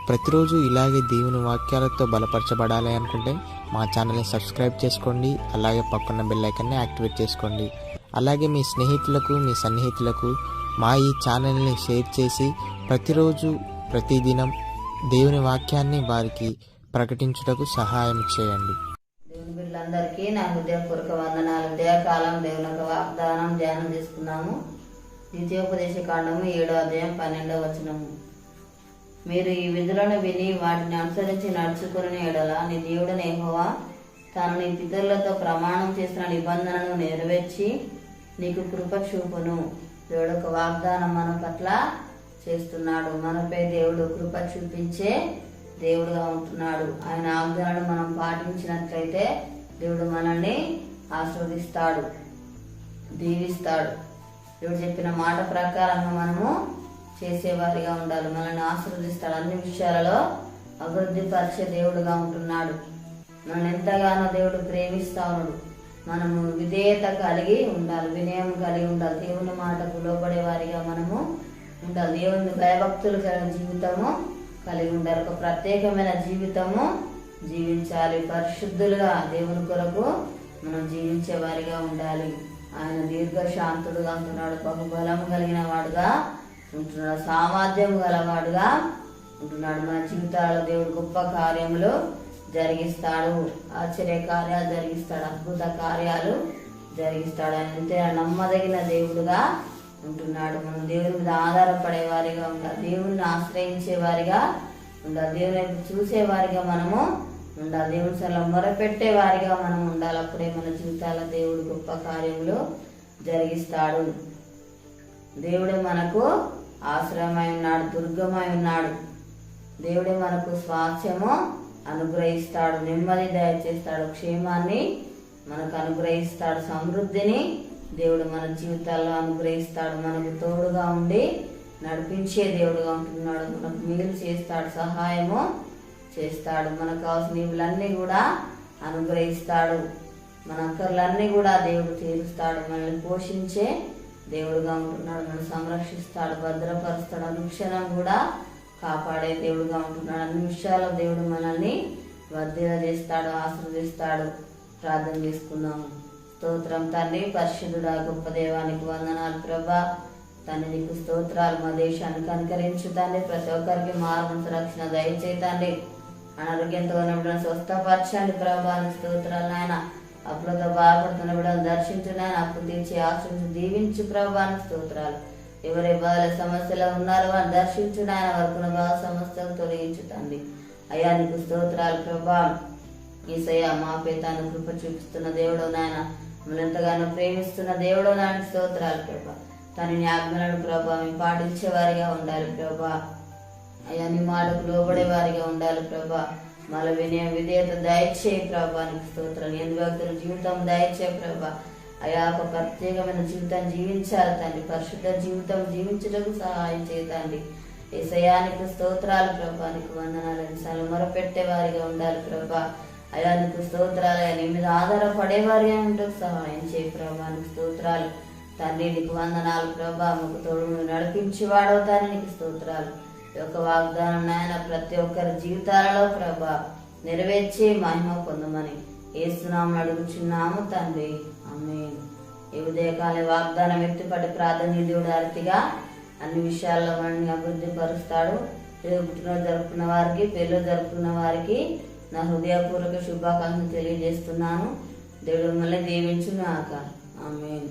ప్రతిరోజు ఇలాగే దేవుని వాక్యాలతో బలపరచబడాలి అనుకుంటే మా ఛానల్ని సబ్స్క్రైబ్ చేసుకోండి. అలాగే పక్కన బెల్ ఐకాన్ని యాక్టివేట్ చేసుకోండి. అలాగే మీ స్నేహితులకు, మీ సన్నిహితులకు మా ఈ ఛానల్ని షేర్ చేసి ప్రతిరోజు ప్రతిదినం దేవుని వాక్యాన్ని వారికి ప్రకటించుటకు సహాయం చేయండి. దేవుని బిడ్డలందరికీ నా హృదయపూర్వక వందనాలు. ఉదయకాలం దేవుని యొక్క వాగ్దానం ధ్యానం చేసుకున్నాము. ద్వితీయోపదేశ కాండము 7వ అధ్యాయం 12వ వచనము. మీరు ఈ విధులను విని వాటిని అనుసరించి నడుచుకుని ఎడల నీ దేవుడైన యెహోవా తాను నీ పితరులతో ప్రమాణం చేసిన నిబంధనను నెరవేర్చి నీకు కృప చూపును. దేవుడు ఒక వాగ్దానం మన పట్ల చేస్తున్నాడు. మనపై దేవుడు కృప చూపించే దేవుడుగా ఉంటున్నాడు. ఆయన ఆజ్ఞలను మనం పాటించినట్లయితే దేవుడు మనల్ని ఆశీర్వదిస్తాడు, దీవిస్తాడు. దేవుడు చెప్పిన మాట ప్రకారంగా మనము చేసేవారిగా ఉండాలి. మనల్ని ఆశీర్వదిస్తాడు. అన్ని విషయాలలో అభివృద్ధి పరిచే దేవుడుగా ఉంటున్నాడు. మనల్ని ఎంతగానో దేవుడు ప్రేమిస్తా ఉన్నాడు. మనము విధేయత కలిగి ఉండాలి, వినయం కలిగి ఉండాలి, దేవుని మాటకు లోబడే వారిగా మనము ఉండాలి. దేవుని భయభక్తులు కలిగిన జీవితము కలిగి ఉండాలి. ఒక ప్రత్యేకమైన జీవితము జీవించాలి. పరిశుద్ధులుగా దేవుని కొరకు మనం జీవించే వారిగా ఉండాలి. ఆయన దీర్ఘశాంతుడుగా ఉంటున్నాడు, బహుబలం కలిగిన వాడుగా ఉంటున్నాడు, సామర్థ్యం గలవాడుగా ఉంటున్నాడు. మన జీవితాలలో దేవుడు గొప్ప కార్యములు జరిగిస్తాడు, ఆశ్చర్య కార్యాలు జరిగిస్తాడు, అద్భుత కార్యాలు జరిగిస్తాడు. ఆయన అంతే నమ్మదగిన దేవుడుగా ఉంటున్నాడు. మనం దేవుని మీద ఆధారపడే వారిగా ఉండాలి, దేవుని ఆశ్రయించే వారిగా ఉండాలి, దేవుని చూసేవారిగా మనము ఉండాలి, దేవుని సల మొరపెట్టే వారిగా మనం ఉండాలి. అప్పుడే మన జీవితాల దేవుడు గొప్ప కార్యములు జరిగిస్తాడు. దేవుడే మనకు ఆశ్రయమై ఉన్నాడు, దుర్గమై ఉన్నాడు. దేవుడే మనకు స్వాస్థ్యము అనుగ్రహిస్తాడు, నెమ్మది దయచేస్తాడు, క్షేమాన్ని మనకు అనుగ్రహిస్తాడు, సమృద్ధిని దేవుడు మన జీవితాల్లో అనుగ్రహిస్తాడు. మనకు తోడుగా ఉండి నడిపించే దేవుడుగా ఉంటున్నాడు. మనకు మేలు చేస్తాడు, సహాయము చేస్తాడు, మనకు కావాల్సిన ఇవులన్నీ కూడా అనుగ్రహిస్తాడు. మన అక్కర్లన్నీ కూడా దేవుడు తీరుస్తాడు. మనల్ని పోషించే దేవుడుగా ఉంటున్నాడు. మనల్ని సంరక్షిస్తాడు, భద్రపరుస్తాడు, అనుక్షణం కూడా కాపాడే దేవుడుగా ఉంటున్నాడు. అన్ని విషయాల్లో దేవుడు మనల్ని వర్ధిల్ల చేస్తాడు, ఆశీర్వదిస్తాడు. ప్రార్థన చేసుకుందాము. స్తోత్రం తండ్రి, పరిశుద్ధుడా, గొప్ప దేవానికి వందనాలు ప్రభా. తండ్రి నీకు స్తోత్రాలు. మా దేశాన్ని కనికరించు తండ్రి. ప్రతి ఒక్కరికి మారుమనసు రక్షణ దయచేయి తండ్రి. అనారోగ్యంతో ఉన్న బిడ్డను స్వస్థపరచండి ప్రభా. స్తోత్రాలు నాయన. అప్పులతో బాధపడుతున్న బిడ్డను దర్శించున్నాయని, అప్పు తీర్చి ఆశ్రయించి దీవించు ప్రభా. స్తోత్రాలు. ఎవరి బాధల సమస్యలో ఉన్నారో వారిని దర్శించున్నాయని, వరకున్న బాధ సమస్యలు తొలగించు తండ్రి. అయ్యా నీకు స్తోత్రాలు ప్రభా. ఈసయ్య మాపై తాను కృప చూపిస్తున్న దేవుడు నాయన, మమ్మల్ని ఎంతగానో ప్రేమిస్తున్న దేవుడు నాయన, స్తోత్రాలు ప్రభా. తన ఆజ్ఞలను ప్రభా మేము పాటించే వారిగా ఉండాలి ప్రభా. అయ్యా నీ మాటకు లోబడే వారిగా ఉండాలి ప్రభా. మళ్ళీ వినయం విధేయత దయచేయి ప్రభా. నీకు స్తోత్రాలు. ఎందు వ్యక్తుల జీవితం దయచే ప్రభా. అయా ఒక ప్రత్యేకమైన జీవితాన్ని జీవించాలి తండ్రి. పరిశుద్ధ జీవితం జీవించడానికి సహాయం చేయండి. ఏసయానికి స్తోత్రాలు ప్రభా. నీకు వందనాలు. ఎన్నిసార్లు మొరపెట్టే వారిగా ఉండాలి ప్రభా. అయా నీకు స్తోత్రాలు. నీ మీద ఆధారపడే వారిగా ఉంటూ సహాయం చేయి ప్రభా. నీకు స్తోత్రాలు తండ్రి. నీకు వందనాలు ప్రభా. మాకు తోడు నడిపించి వాడవుతాను. నీకు స్తోత్రాలు. ఈ యొక్క వాగ్దానం నాయన ప్రతి ఒక్కరి జీవితాలలో ప్రభా నెరవేర్చి మహిమ పొందమని యేసునామమున అడుగుచున్నాము తండ్రి, ఆమేన్. ఈ ఉదయకాల వాగ్దానం ఎత్తిపట్టి ప్రార్థన దేవుడు అరితిగా అన్ని విషయాల్లో మనల్ని అభివృద్ధి పరుస్తాడు. పుట్టినరోజు జరుపుకున్న వారికి, పెళ్ళి జరుపుకున్న వారికి నా హృదయపూర్వక శుభాకాంక్షలు తెలియజేస్తున్నాను. దేవుడు మిమ్మల్ని దీవించుగాక. ఆమేన్.